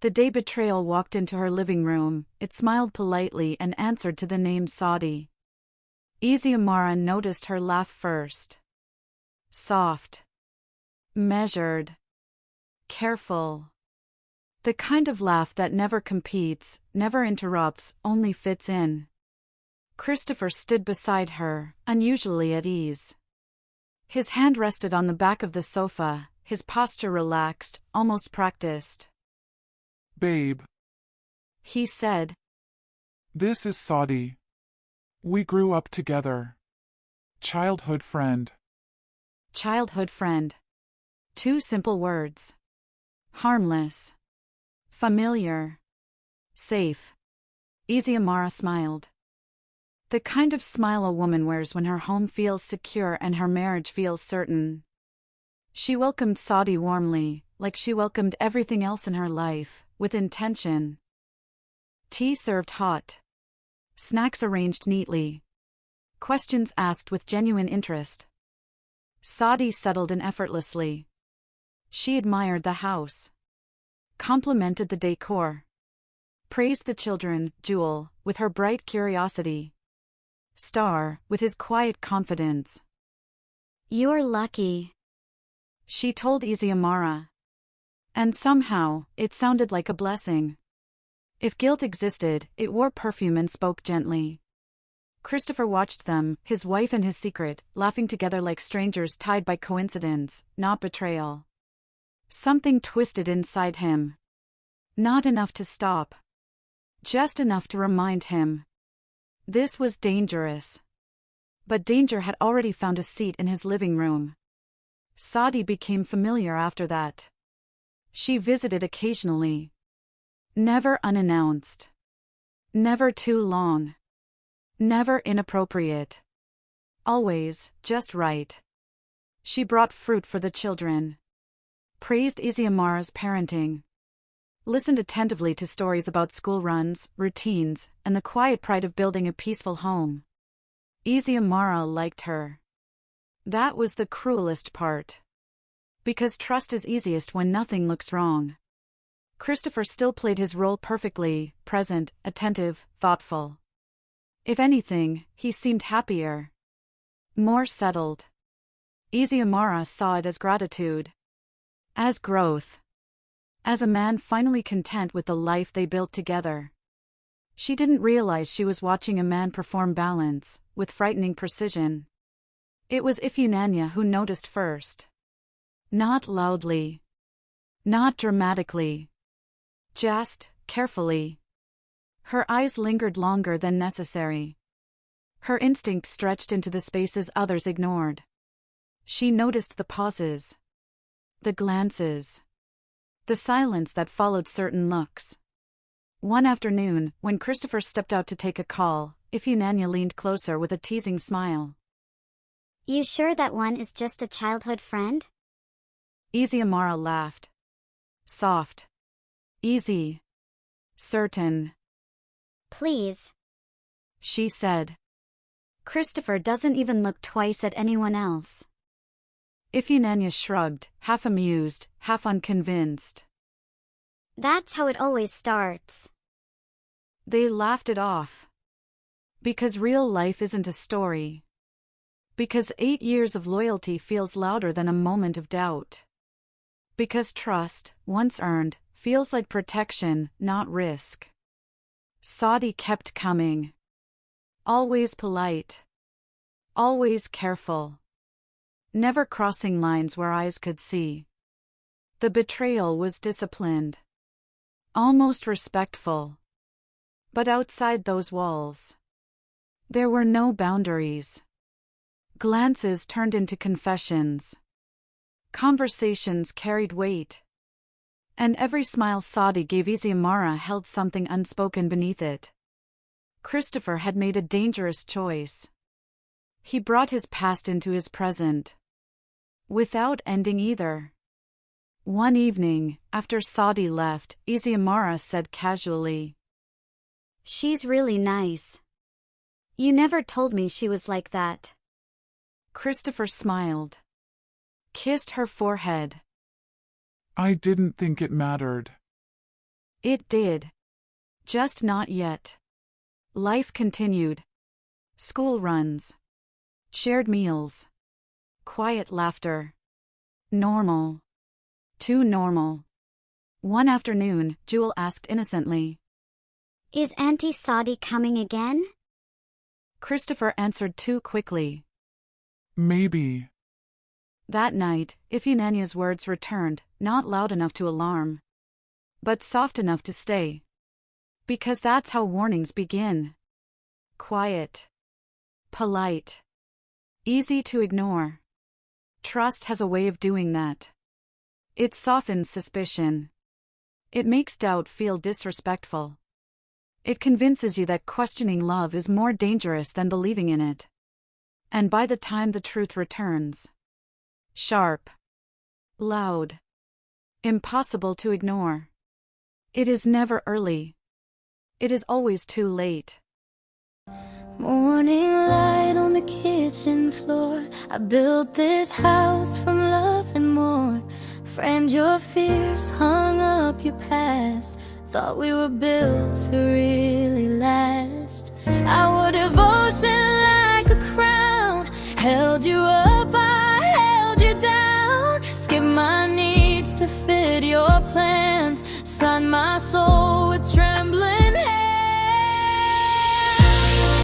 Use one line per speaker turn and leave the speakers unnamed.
The day Betrayal walked into her living room, it smiled politely and answered to the name Sahdey. Eziamaraa noticed her laugh first. Soft. Measured. Careful. The kind of laugh that never competes, never interrupts, only fits in. Christopher stood beside her, unusually at ease. His hand rested on the back of the sofa, his posture relaxed, almost practiced.
"Babe,"
he said.
"this is Sahdey. We grew up together. Childhood friend."
Childhood friend. 2 simple words. Harmless. Familiar. Safe. Eziamaraa smiled. The kind of smile a woman wears when her home feels secure and her marriage feels certain. She welcomed Sahdey warmly, like she welcomed everything else in her life, with intention. Tea served hot. Snacks arranged neatly. Questions asked with genuine interest. Sahdey settled in effortlessly. She admired the house. Complimented the decor. Praised the children, Jewel, with her bright curiosity. Star, with his quiet confidence. "You're lucky," she told Eziamaraa. And somehow, it sounded like a blessing. If guilt existed, it wore perfume and spoke gently. Christopher watched them, his wife and his secret, laughing together like strangers tied by coincidence, not betrayal. Something twisted inside him. Not enough to stop. Just enough to remind him. This was dangerous. But danger had already found a seat in his living room. Sahdey became familiar after that. She visited occasionally. Never unannounced. Never too long. Never inappropriate. Always, just right. She brought fruit for the children. Praised Eziamaraa's parenting. Listened attentively to stories about school runs, routines, and the quiet pride of building a peaceful home. Eziamaraa liked her. That was the cruelest part. Because trust is easiest when nothing looks wrong. Christopher still played his role perfectly, present, attentive, thoughtful. If anything, he seemed happier. More settled. Eziamaraa saw it as gratitude. As growth. As a man finally content with the life they built together. She didn't realize she was watching a man perform balance, with frightening precision. It was Eziamaraa who noticed first. Not loudly. Not dramatically. Just, carefully. Her eyes lingered longer than necessary. Her instinct stretched into the spaces others ignored. She noticed the pauses. The glances. The silence that followed certain looks. One afternoon, when Christopher stepped out to take a call, Eziamaraa leaned closer with a teasing smile.
"You sure that one is just a childhood friend?"
Eziamaraa laughed. Soft. Easy. Certain.
"Please,"
she said.
"Christopher doesn't even look twice at anyone else."
Eziamaraa shrugged, half amused, half unconvinced.
"That's how it always starts."
They laughed it off. Because real life isn't a story. Because 8 years of loyalty feels louder than a moment of doubt. Because trust, once earned, feels like protection, not risk. Sahdey kept coming. Always polite. Always careful. Never crossing lines where eyes could see. The betrayal was disciplined. Almost respectful. But outside those walls, there were no boundaries. Glances turned into confessions. Conversations carried weight. And every smile Sahdey gave Eziamaraa held something unspoken beneath it. Christopher had made a dangerous choice. He brought his past into his present. Without ending either. One evening, after Sahdey left, Eziamaraa said casually,
"She's really nice. You never told me she was like that."
Christopher smiled. Kissed her forehead.
"I didn't think it mattered."
It did. Just not yet. Life continued. School runs. Shared meals. Quiet laughter. Normal. Too normal. One afternoon, Jewel asked innocently,
Is Auntie Sahdey coming again?
Christopher answered too quickly.
Maybe.
That night, Ifeanyi's words returned, not loud enough to alarm, but soft enough to stay. Because that's how warnings begin. Quiet. Polite. Easy to ignore. Trust has a way of doing that. It softens suspicion. It makes doubt feel disrespectful. It convinces you that questioning love is more dangerous than believing in it. And by the time the truth returns, sharp, loud, impossible to ignore, it is never early. It is always too late.
Morning light on the kitchen floor. I built this house from love and more. Framed your fears, hung up your past. Thought we were built to really last. I wore devotion like a crown. Held you up, I held you down. Skipped my needs to fit your plans. Signed my soul